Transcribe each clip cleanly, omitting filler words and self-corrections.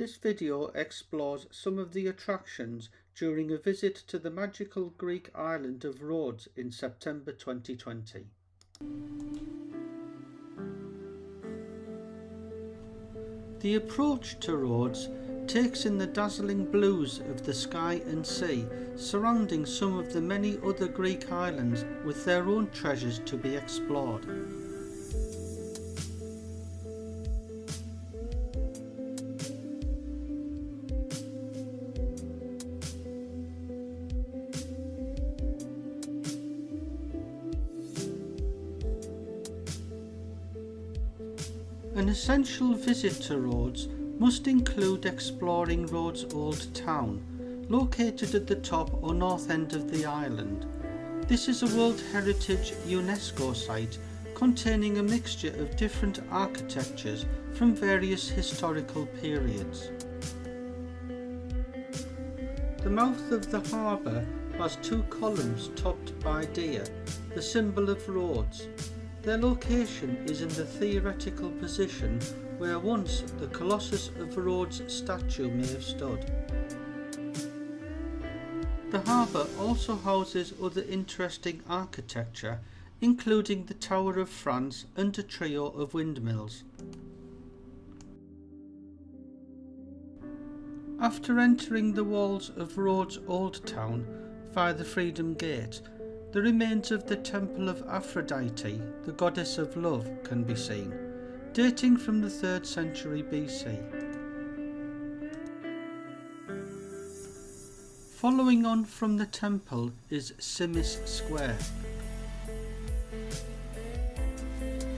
This video explores some of the attractions during a visit to the magical Greek island of Rhodes in September 2020. The approach to Rhodes takes in the dazzling blues of the sky and sea surrounding some of the many other Greek islands with their own treasures to be explored. An essential visit to Rhodes must include exploring Rhodes Old Town, located at the top or north end of the island. This is a World Heritage UNESCO site containing a mixture of different architectures from various historical periods. The mouth of the harbour has two columns topped by deer, the symbol of Rhodes. Their location is in the theoretical position where once the Colossus of Rhodes statue may have stood. The harbour also houses other interesting architecture, including the Tower of France and a trio of windmills. After entering the walls of Rhodes Old Town via the Freedom Gate, the remains of the temple of Aphrodite, the goddess of love, can be seen, dating from the 3rd century BC. Following on from the temple is Simis Square.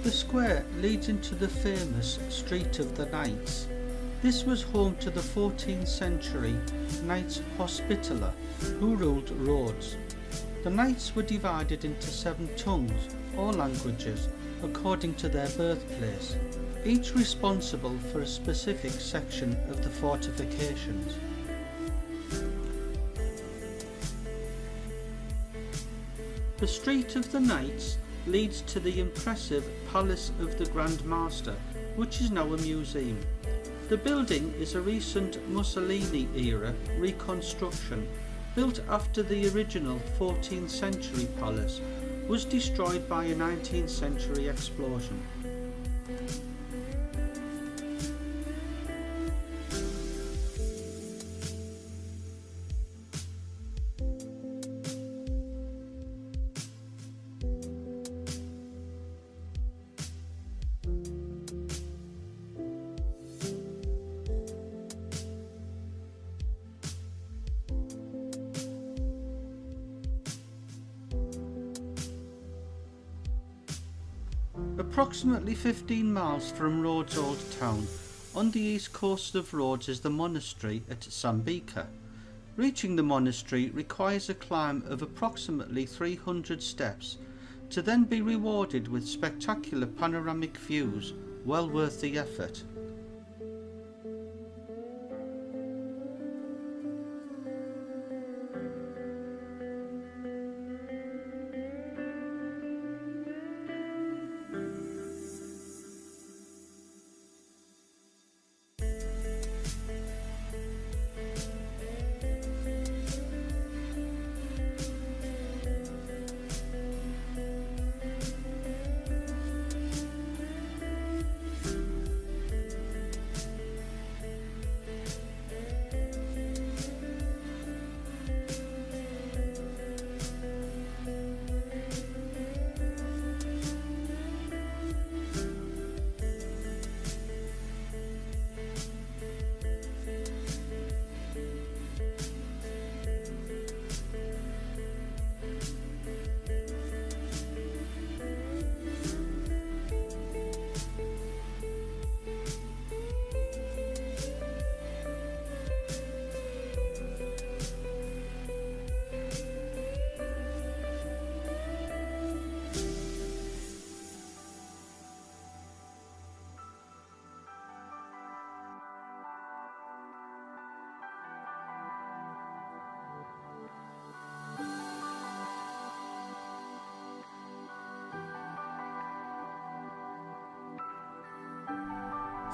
The square leads into the famous Street of the Knights. This was home to the 14th century Knights Hospitaller who ruled Rhodes. The knights were divided into 7 tongues, or languages, according to their birthplace, each responsible for a specific section of the fortifications. The Street of the Knights leads to the impressive Palace of the Grand Master, which is now a museum. The building is a recent Mussolini-era reconstruction, built after the original 14th century palace was destroyed by a 19th century explosion. Approximately 15 miles from Rhodes Old Town, on the east coast of Rhodes, is the monastery at Sambica. Reaching the monastery requires a climb of approximately 300 steps, to then be rewarded with spectacular panoramic views, well worth the effort.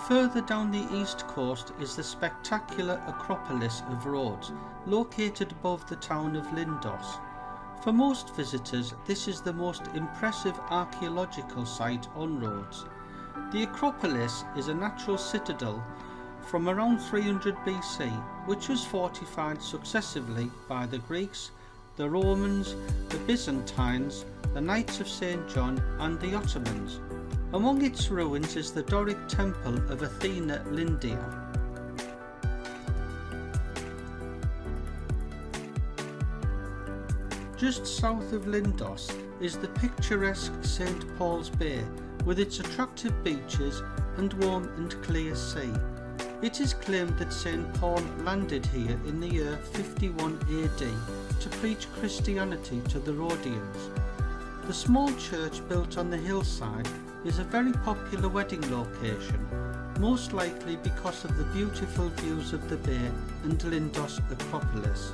Further down the east coast is the spectacular Acropolis of Rhodes, located above the town of Lindos. For most visitors, this is the most impressive archaeological site on Rhodes. The Acropolis is a natural citadel from around 300 BC, which was fortified successively by the Greeks, the Romans, the Byzantines, the Knights of St. John and the Ottomans. Among its ruins is the Doric temple of Athena Lindia. Just south of Lindos is the picturesque St. Paul's Bay, with its attractive beaches and warm and clear sea. It is claimed that St. Paul landed here in the year 51 AD to preach Christianity to the Rhodians. The small church built on the hillside is a very popular wedding location, most likely because of the beautiful views of the bay and Lindos Acropolis.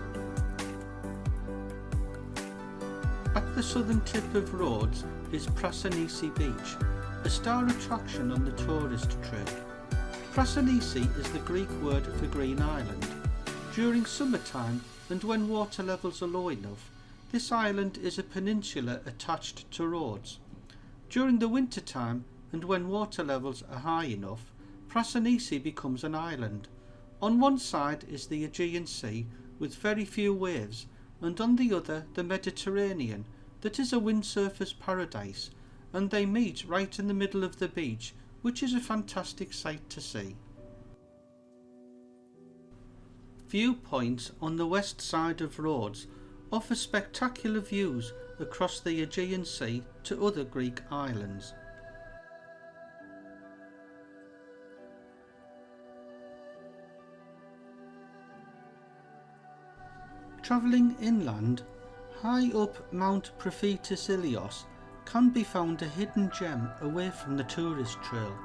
At the southern tip of Rhodes is Prasonisi Beach, a star attraction on the tourist trail. Prasonisi is the Greek word for green island. During summertime and when water levels are low enough, this island is a peninsula attached to Rhodes. During the winter time and when water levels are high enough, Prasonisi becomes an island. On one side is the Aegean Sea with very few waves, and on the other the Mediterranean, that is a windsurfer's paradise, and they meet right in the middle of the beach, which is a fantastic sight to see. Viewpoints on the west side of Rhodes offer spectacular views across the Aegean Sea to other Greek islands. Travelling inland, high up Mount Prophetus Ilios can be found a hidden gem away from the tourist trail,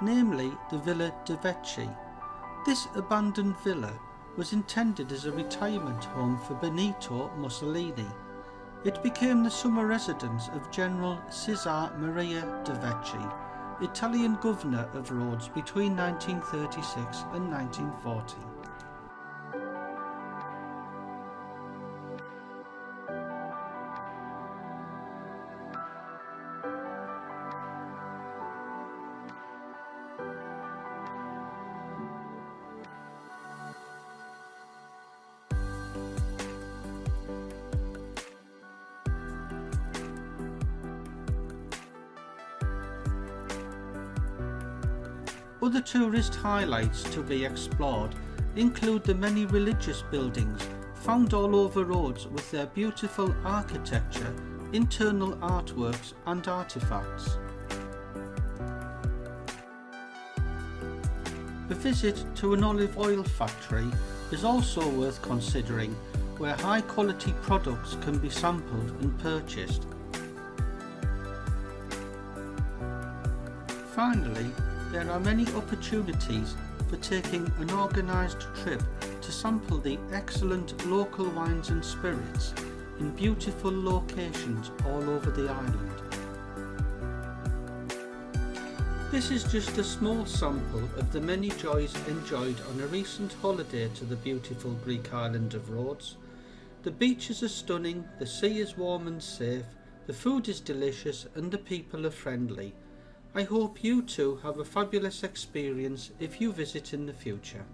namely the Villa de Vecchi. This abandoned villa was intended as a retirement home for Benito Mussolini. It became the summer residence of General Cesare Maria de Vecchi, Italian governor of Rhodes between 1936 and 1940. Other tourist highlights to be explored include the many religious buildings found all over Rhodes with their beautiful architecture, internal artworks and artefacts. A visit to an olive oil factory is also worth considering, where high quality products can be sampled and purchased. Finally, there are many opportunities for taking an organised trip to sample the excellent local wines and spirits in beautiful locations all over the island. This is just a small sample of the many joys enjoyed on a recent holiday to the beautiful Greek island of Rhodes. The beaches are stunning, the sea is warm and safe, the food is delicious and the people are friendly. I hope you too have a fabulous experience if you visit in the future.